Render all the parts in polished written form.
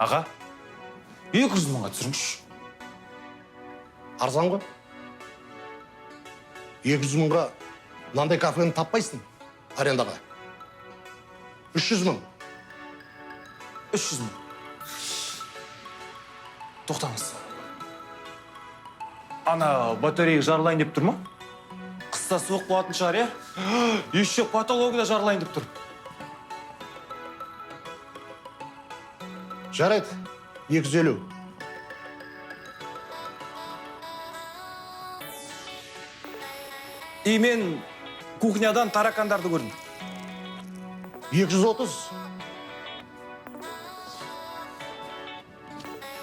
Аға, 200 мыңға түсіріңізші. Арзан ғой. 200 мыңға мынандай кафені таппайсың арендаға. 300 мың. 300 мың. Тоқтаңыз. Ана батарея жарылайын деп тұр ма? Қыста суық болатын шығар, е? Еще патологияда жарылайын деп тұр. Жарайды, 250. И мен кухнядан таракандарды көрдім. 230.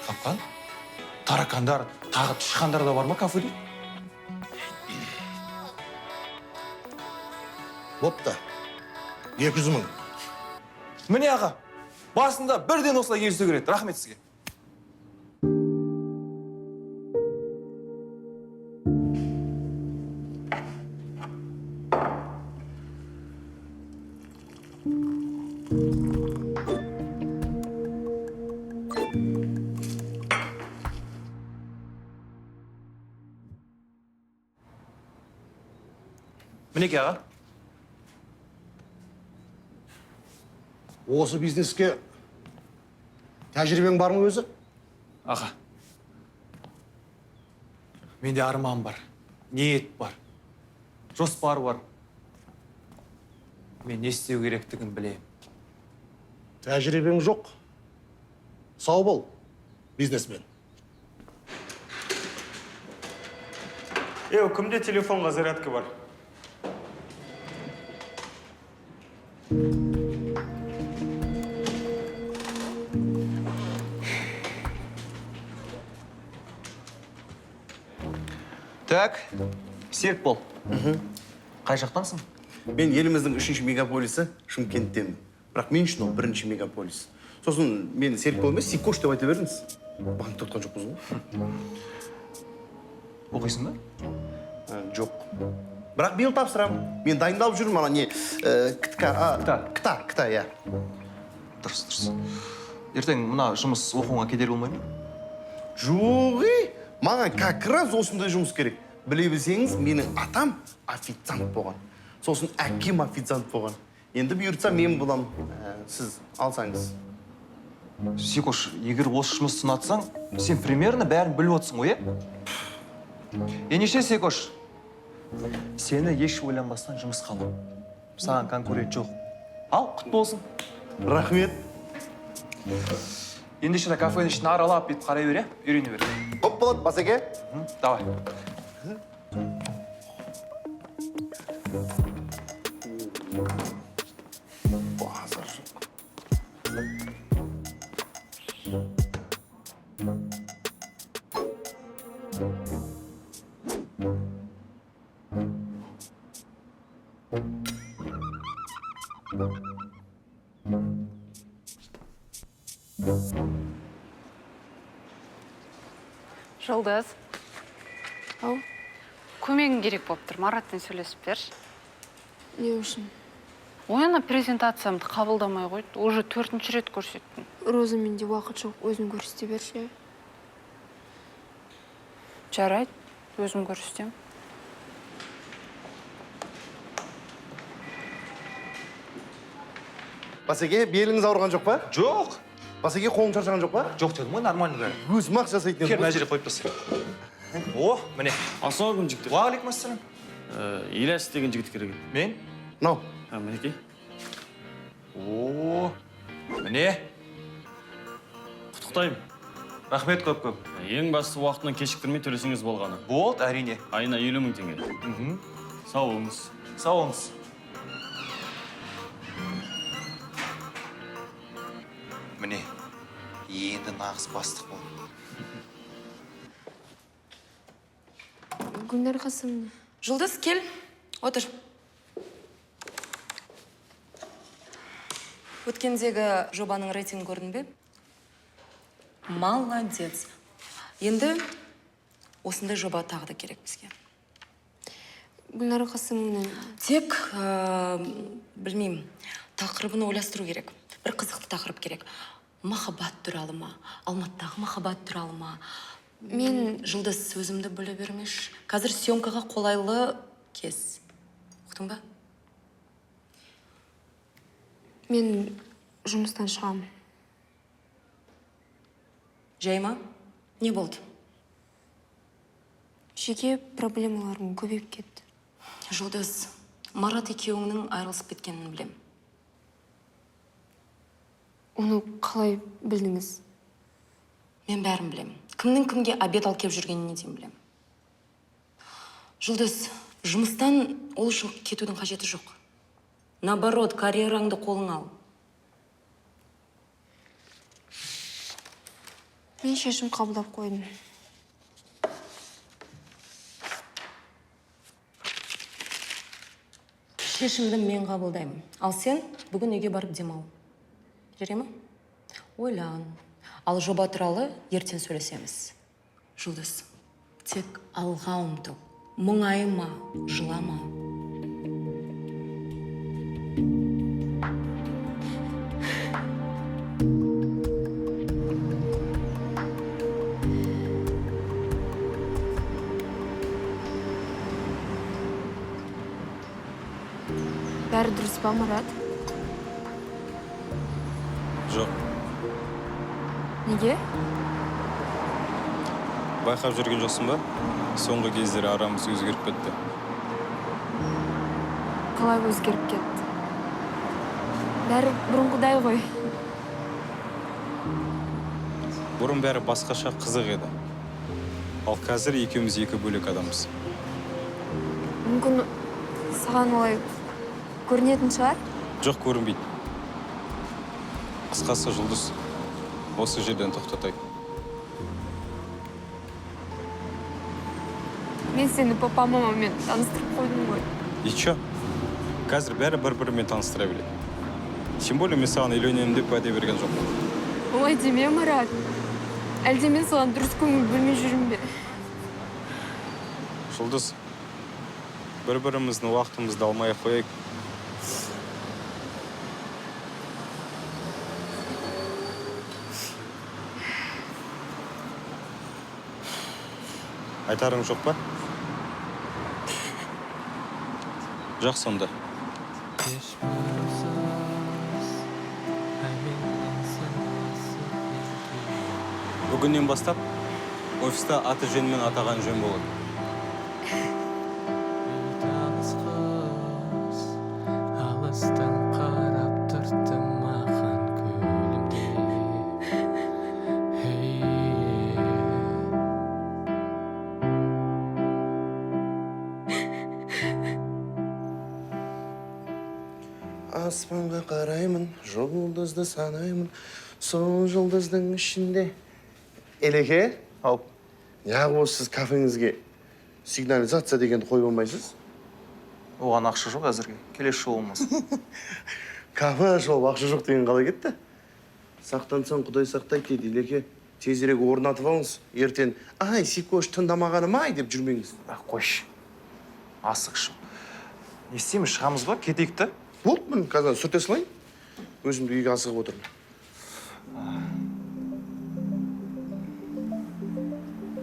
Тапқан? Таракандар, тағы тышқандар да бар ма кафеде? Бопты. 200 мың. Міне аға, басында бірден осылай келісу керек. Рахмет сізге. Мінеке аға. Осы бизнеске тәжірибең бар ма өзі? Аға, менде арман бар, ниет бар, жоспар бар. Мен не істеу керектігін білемін. Тәжірибең жоқ. Сау бол, бизнесмен. Кімде телефонға зарядка бар? Так, Серік бол. Қай жақтансың? Мен еліміздің 3-ші мегаполисі Шымкенттен. Бірақ мен үшін ол 1-ші мегаполис. Сосын мен Серік бол емес, Сикош деп айта бердіңіз. Банкта отқан жоқпыз ғой. Оқисың ба? Жоқ. Бірақ биыл тапсырам. Мен дайындалып жүрмін, ана не, кта, я. Дұрыс. Ертең мына жұмыс оқуға кедергі болмай ма? Жоғы, маған как раз осындай жұмыс керек. Біле білсеңіз, менің атам официант болған. Сосын әкем официант болған. Енді бұйыртса мен боламын. Сіз алсаңыз. Сикош, егер осы жұмысты ұнатсаң, сен примерно бәрін біліп отырсың ғой, е? Ендеше, Сикош, сені еш ойланбастан жұмысқа алам. Саған конкурент жоқ. Ал, құт болсын. Рахмет. Ендеше кафенің ішін аралап бет қарай бер, үйрене бер. Құп болады, Басеке. Давай. Жолдас. Ау? Көмегің керек болып тұр. Маратпен сөйлесіп берші. Не үшін? Ойына презентациямды қабылдамай қойды. Уже 4-ші рет көрсеттім. Роза, менде уақыт жоқ. Өзің көрсете берші. Жарайды, өзім көрсетем. Басеке, беліңіз ауырған жоқ па? Жоқ. Басеке, қолың шаршаған жоқ па? Жоқ дедім ғой, нормально бәрі. Өзім ақ жасайтын Кел, мына жерге қойып тастайық. О, міне. Ассалаумағалейкум жігіттер. Уағалейкум ассалам. Ильяс деген жігіт керек. Мен? Нау. Мінекей. О, міне. Құттықтаймын. Рахмет көп. Ең басты уақытынан кешіктірмей төлесеңіз болғаны. Болды, әрине. Айына 50 мың теңге. Сау болыңыз. Сау болыңыз. Міне, енді нағыз бастық болды. Гүлнар Қасымовна. Жұлдыз, кел, отыр. Өткендегі жобаның рейтинг көрдің бе? Молодец. Енді осындай жоба тағы да керек бізге. Гүлнара қасымовна. Тек, білмеймін, тақырыбын ойластыру керек. Бір қызықты тақырып керек. Махаббат туралы ма? Алматыдағы махаббат туралы ма? Мен Жұлдыз, сөзімді бөле бермеш. Қазір съемкаға қолайлы кез. Ұқтың ба? мен жұмыстан шығамын. Жай ма? Не болды? Жеке проблемаларым көбейіп кетті. Жұлдыз, Марат екеуіңнің айырылысып кеткенін білем. Оны қалай білдіңіз? Мен бәрін білем. Кімнің кімге обед алып келіп жүргеніне дейін білем. Жұлдыз, жұмыстан ол үшін кетудің қажеті жоқ. Наоборот, карьераңды қолыңа ал. Мен шешім қабылдап қойдым. Шешімді мен қабылдаймын. Ал сен бүгін үйге барып демал. Жүре ме? Ойлан. Ал жоба туралы ертең сөйлесеміз. Жұлдыз, тек алға ұмтыл. Мұңайма, жылама. Бәрі дұрыс па, Марат? Жоқ, Неге? байқап жүрген жоқсың ба? Соңғы кездері арамыз өзгеріп кетті. Қалай өзгеріп кетті? Бәрі бұрынғыдай ғой. Бұрын бәрі басқаша қызық еді. Ал қазір екеуміз екі бөлек адамбыз. Мүмкін саған олай көрінетін шығар? Жоқ, көрінбейді. Қысқасы, Жұлдыз, осы жерден тоқтатайық. Мен сені папа-мамамен таныстырып қойдым ғой. И чё? Қазір бәрі бір-бірімен таныстыра біледі. Тем более мен саған үйленемін деп уәде берген жоқпын. Олай деме, Марат. Әлде мен саған дұрыс көңіл бөлмей жүрмін бе? Жұлдыз, бір-біріміздің уақытымызды алмай қояйық. Айтарың жоқ па? Жоқ сонда. Бүгіннен бастап офиста аты жөнмен атаған жөн болады. Алыстан қарап тұрды маған Аспанға қараймын, жұлдызды санаймын, сол жұлдыздың ішінде. Елеке, алып, неғып осы сіз кафеңізге сигнализация дегенді қойып алмайсыз? Оған ақша жоқ әзірге. Келесі жолы болмасын. Кафе ашып ақша жоқ деген қалай кетті? Сақтансаң Құдай сақтайды дейді, Елеке. Тезірек орнатып алыңыз. Ертең, ай, Сикош тыңдамағаным ай деп жүрмеңіз. Қойшы. Асықшы. Не істейміз, шығамыз ба? Кетейік та? Болды, мін қазір сүрте салайын. Өзімді үйге асығып отырмын.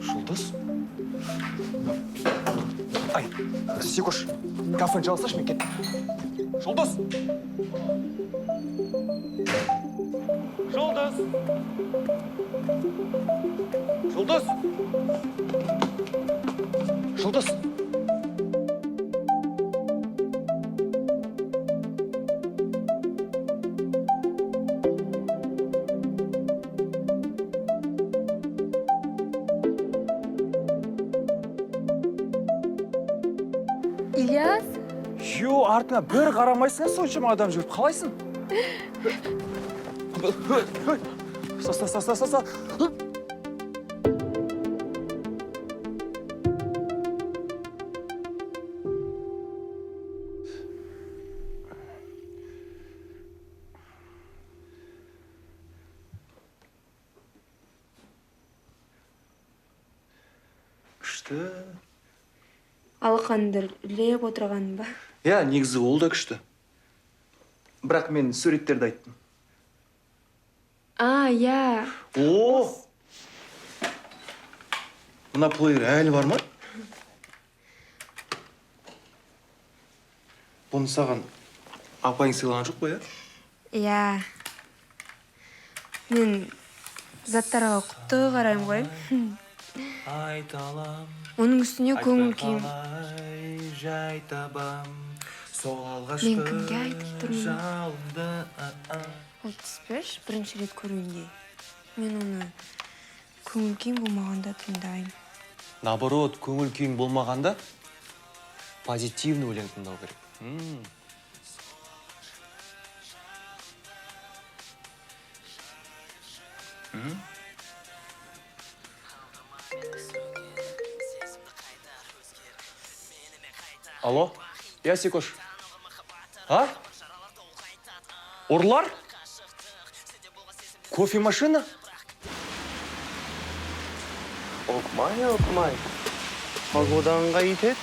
Жұлдыз? Ай, Сикош, кафені жалсашы, мен кеттім. Жұлдыз! Жұлдыз! Жұлдыз! Жұлдыз! Ильяс? Йо, артыңа бір қарамайсың, соншама адам жүріп. Қалайсың? Са. Күшті. алақандыр леп отырған ба? Иә, негізі ол да күшті. Бірақ мен суреттерді айттым. Я. О! Мына плеер әлі бар ма? Бұны саған апайың сыйлаған жоқ қой, Я. Мен заттарға құтты қараймын ғой. Оның үстіне көңіл күйім. Мен кімге айтып тұрмын? 35 бірінші рет көргенде. Мен оны көңіл күйім болмағанда тыңдаймын. Наоборот, көңіл күйің болмағанда позитивный өлең тыңдау керек. Алло, я Секош. А? Орлар? Кофемашина? Оқмай. Погодаңға етеді.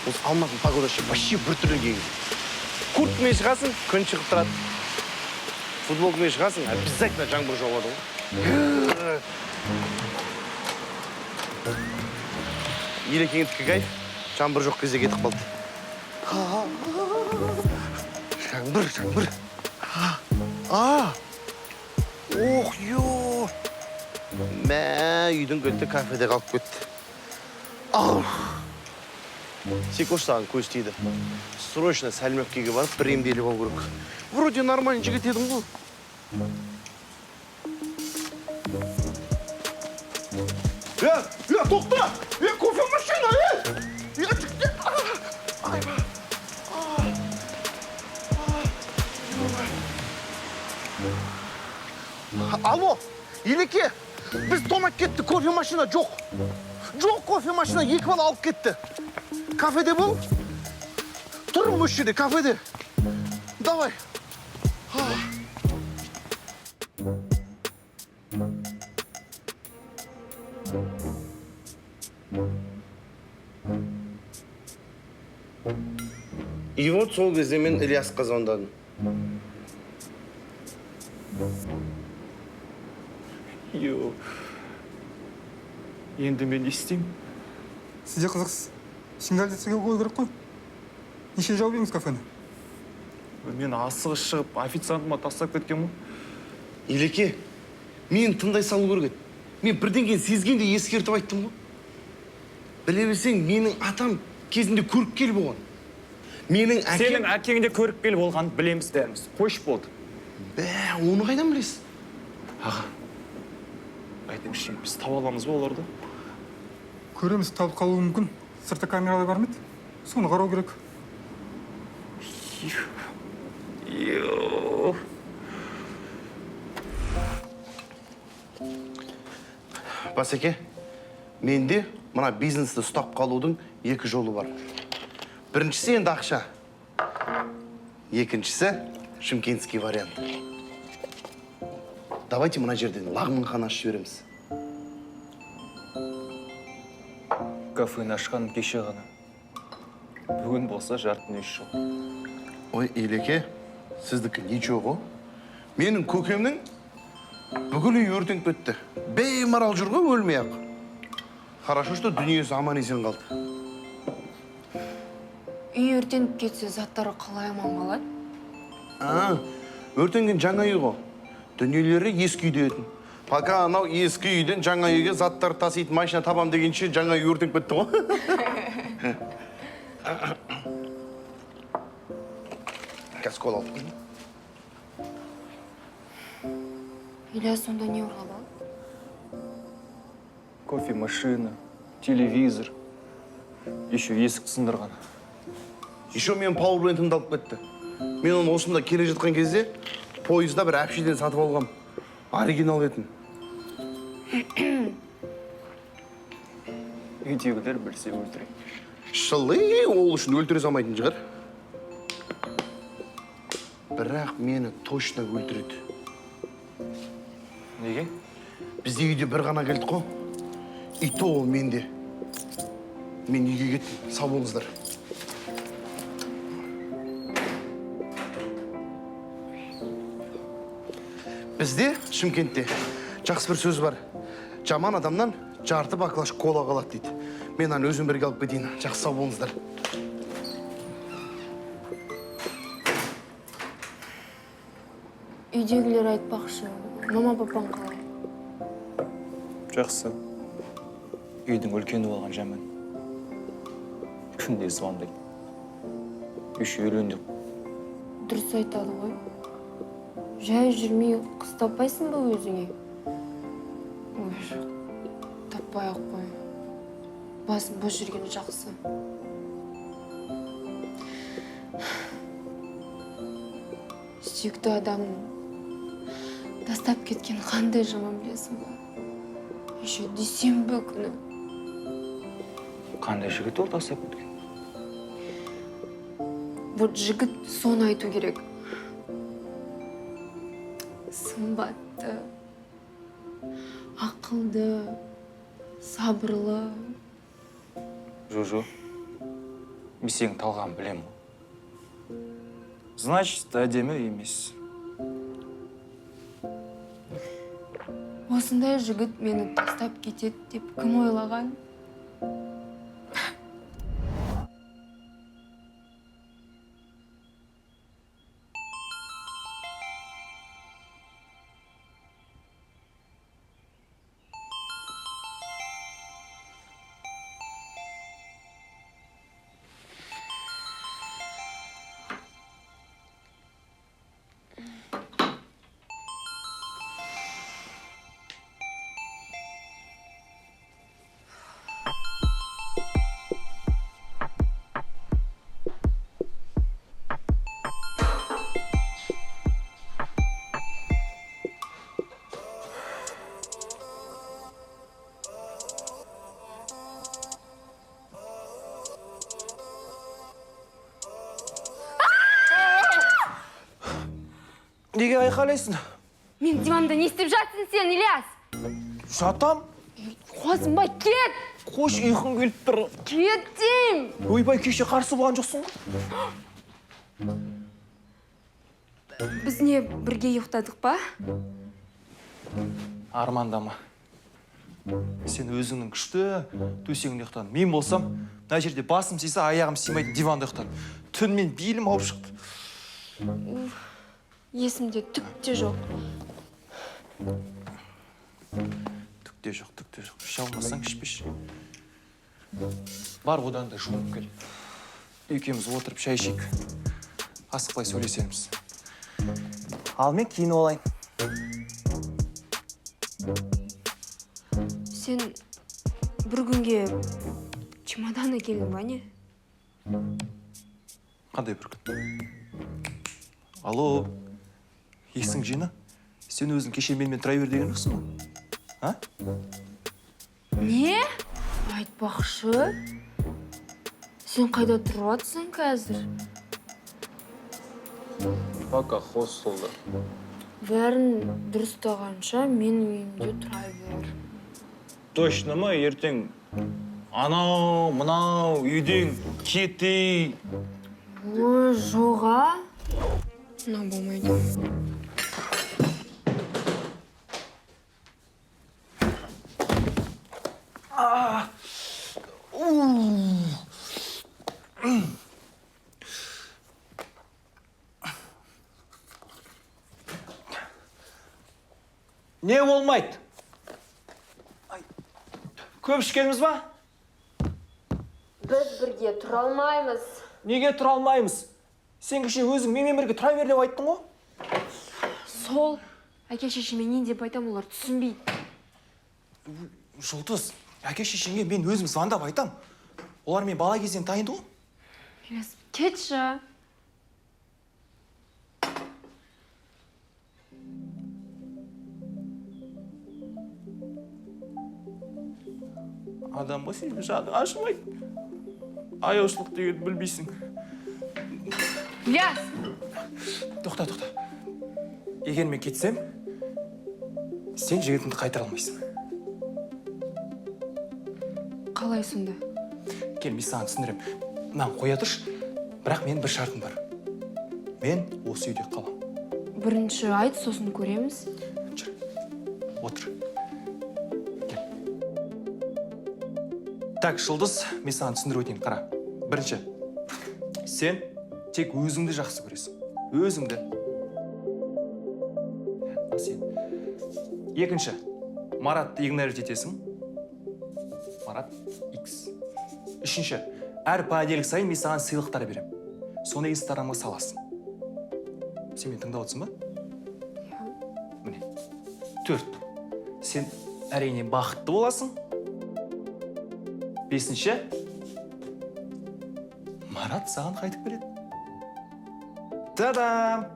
Осы алматының погодасы вообще бір түрлі кейін. Курткамен шығасың, күн шығып тұрады. Футболкамен шығасың, обязательно жаңбыр жауады ғой. Елекеңдікі кайф, жаңбыр жоқ кезде кетіп қалды. Жаңбыр. Ох, ё! Мә, үйдің көлті кафеде қалып кетті. Секош саған көз тиді. Срочно сәлмепкеге барып, бір емделіп алу керек. Вроде нормальный жігіт едің ғой. Тоқта! Кофемашина, жігіт! Алло, Елеке, біз тонап кетті, кофемашина жоқ. Жоқ кофемашина, 2 бала алып кетті. Кафеде бол? Тұрмын осы жерде, кафеде. Давай. И вот сол кезде мен Ильясқа звондадым. Йо. Енді мен не істеймін? Сізде қызықсыз. Сигналдетсіге қою керек қой. Неше жауып едіңіз кафені? Мен асығыс шығып, официантыма тастап кеткен мұ? Елеке, мен тыңдай салу керек еді. Мен бірдеңені сезгенде ескертіп айттым ғой. Біле білсең, менің атам кезінде көріп кел болған. Менің әкем... Сенің әкеңде көріп кел болған білеміз дәріміз. Қойш болды. Оны қайдан білесіз? Аға, айтыңызшы, біз таба аламыз ба оларды? Көреміз, табып қалуы мүмкін. Сырты камералай бар ма еді? Соны қарау керек. Йо. Басеке, менде мына бизнесті ұстап қалудың 2 жолы бар. Біріншісі енді ақша. Екіншісі шымкентский вариант. Давайте мына жерден лағманхана ашып жібереміз. Кафені ашқан кеше ғана. Бүгін болса жарты 3 жыл. Ой, Елеке, сіздікі ничего ғой. Менің көкемнің бүкіл үй өртеніп кетті. Беймарал жүр ғой, өлмей-ақ. Хорошо, что дүниесі аман есен қалды. Үй өртеніп кетсе, заттары қалай аман қалады? Өртенген жаңа үй ғой. Дүниелері ескі үйде етін. Пока анау ескі үйден жаңа үйге заттар тасиды, машина табам дегенше жаңа үй өртеніп кетті ғой. Қазір кол алып қойын. Ильяс сонда не ұрлап алды? Кофемашина, телевизор, еще есік сындырған. Еще мен пауэрлентімді алып кетті. Мен оны осында келе жатқан кезде пойызда бір әпшеден сатып алғам. Оригинал етін. Үйдегілер білсе өлтірейін. Шылы, ол үшін өлтіре салмайтын шығар. Бірақ мені точно өлтіреді. Неге? Бізде үйде бір ғана келдік қой. И то ол менде. Мен үйге кеттім. Сау болыңыздар. Бізде, Шымкентте, жақсы бір сөз бар. Жаман адамнан жарты баклаш кола қалады дейді. Мен аны өзім бірге алып кетейін. Жақсы сау болыңыздар. Үйдегілер айтпақшы, мама папаң қалай? Жақсы. Үйдің үлкені болған жаман. Күнде звондайды. Үш үйлендік. Дұрыс айтады ғой. Жай жүрмей қыз таппайсың ба өзіңе? Ой, жоқ. Таппай ақ қой. Басын бос жүргені жақсы. Сүйікті адамның тастап кеткен қандай жаман білесің ба? Еще дүйсенбі күні. Қандай жігіт ол тастап кеткен? Вот жігіт соны айту керек. Сымбатты, ақылды, сабырлы. Жужу, мен сенің талғамын білем. Значит, әдемі емес. Осындай жігіт мені тастап кетеді деп кім ойлаған? Неге айқайлайсың? Мен диванда не істеп жатсың сен, Ильяс? Жатам. Қозымбай, кет! Қош, ұйқың келіп тұр. Кет дейм! Ойбай, кеше қарсы болған жоқсың ғой. Біз не бірге ұйықтадық па? Армандама. Сен өзіңнің күшті төсегінде ұйықтадың. Мен болсам, мына жерде басым сиса, аяғым симайтын диванда ұйықтадым. Түн мен белім ауып шықты. Есімде түк те жоқ. Түк те жоқ. Іше алмасаң ішпеш. Бар одан да жуынып кел. Екеуміз отырып шай ішейік. Асықпай сөйлесеміз. Ал мен кейін олайын. Сен бір күнге чемодан әкелдің ба не? Қандай бір күн? Алло, есің жина? Сен өзің кеше менімен тұра бер деген жоқсың ба? Не? Айтпақшы. Сен қайда тұрып жатсың қазір? Пока хостелда. Бәрін дұрыстағанша мен үйімде тұра бер. Точно ма, ертең анау, мынау, үйден кетей. Ой, жоға. Мына болмайды. Не болмайды? Көп ішкеніміз ба? Біз бірге тұра алмаймыз. Неге тұра алмаймыз? Сен кеше өзің менімен бірге тұра бер деп айттың ғой? Сол. Әке шешеме не деп айтам, олар түсінбейді. Жұлдыз, әке шешеңе мен өзім звондап айтам. Олар мен бала кезден таниды ғой? Ильяс, кетші. Адам ғой сен жады ашымайды. Аяушылық деген білмейсің. Ильяс! Тоқта. Егер мен кетсем, сен жігітіңді қайтара алмайсың. Қалай сонда? Кел, мен саған түсіндірем. Мынаны қоя тұршы, бірақ менің бір шартым бар. Мен осы үйде қалам. Бірінші айт, сосын көреміз. Жүр, отыр. Кел. Так, Жұлдыз, мен саған түсіндіріп өтейін, қара. Бірінші, сен тек өзіңді жақсы көресің. Өзіңді. Сен. Екінші, Маратты игнорить етесің. Марат X. Үшінші, әр понедельник сайын мен саған сыйлықтар берем. Соны инстаграмға саласың. Сен мені тыңдап отырсың ба? Міне. 4. Сен әрине бақытты боласың. 5. Марат саған қайтып келеді. Та-дам!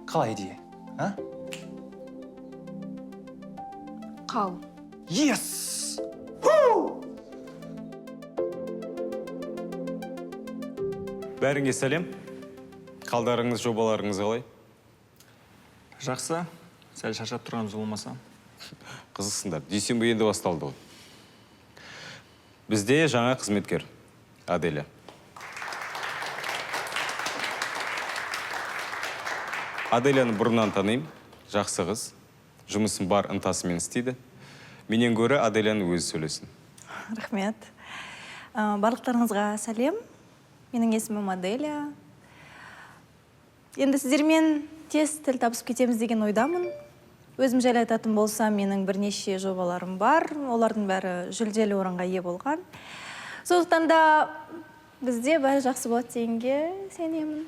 Қалай идея, а? Қал. Yes! Бәріңе сәлем. Қалдарыңыз, жобаларыңыз қалай? Жақсы. Сәл шаршап тұрғанымыз болмаса. Қызықсыңдар. Дүйсенбі енді басталды ғой. Бізде жаңа қызметкер, Аделя. Аделяны бұрыннан танимын. Жақсы қыз. Жұмысын бар ынтасымен істейді. Менен гөрі Аделяны өзі сөйлесін. Рахмет. Барлықтарыңызға сәлем. Менің есімім Аделя. Енді сіздермен тез тіл табысып кетеміз деген ойдамын. Өзім жайлы айтатын болсам, менің бірнеше жобаларым бар. Олардың бәрі жүлделі орынға ие болған. Сондықтан да бізде бәрі жақсы болады дегенге сенемін.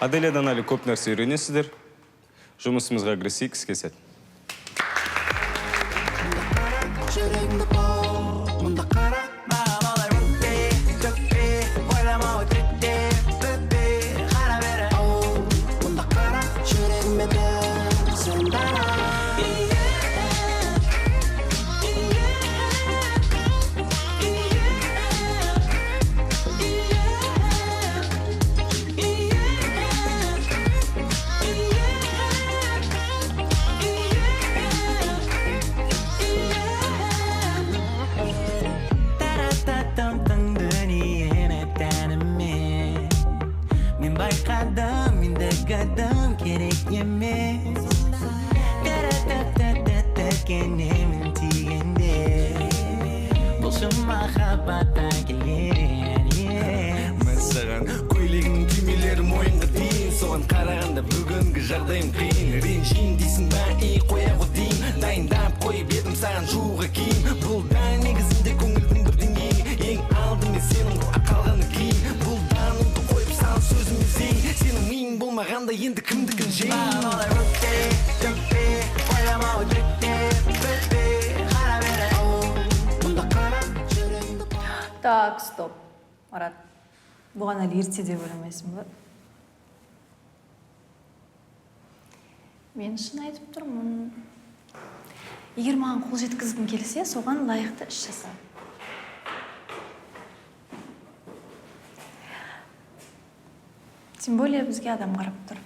Аделядан әлі көп нәрсе үйренесіздер. Жұмысымызға кірісейік, іске сәт. Мысыған көйлегің түймелері мойынға дейін, соған қарағанда бүгінгі жағдайым қиын. Ренжейін дейсің ба, қоя ғой дейін. Дайындап қойып едім саған жууға киім. Бұл да негізінде көңілдің бір деңгейі. Ең алдымен сенің қалғаны кейін. Бұл да ұмды қойып саған сөзіме зейін. Сенің миың болмағанда енді кімдікін жейін. Так, стоп. Марат, бұған әлі ерте деп ойламайсың ба? Мен шын айтып тұрмын. Егер маған қол жеткізгің келсе, соған лайықты іс жаса. Тем более бізге адам қарап тұр.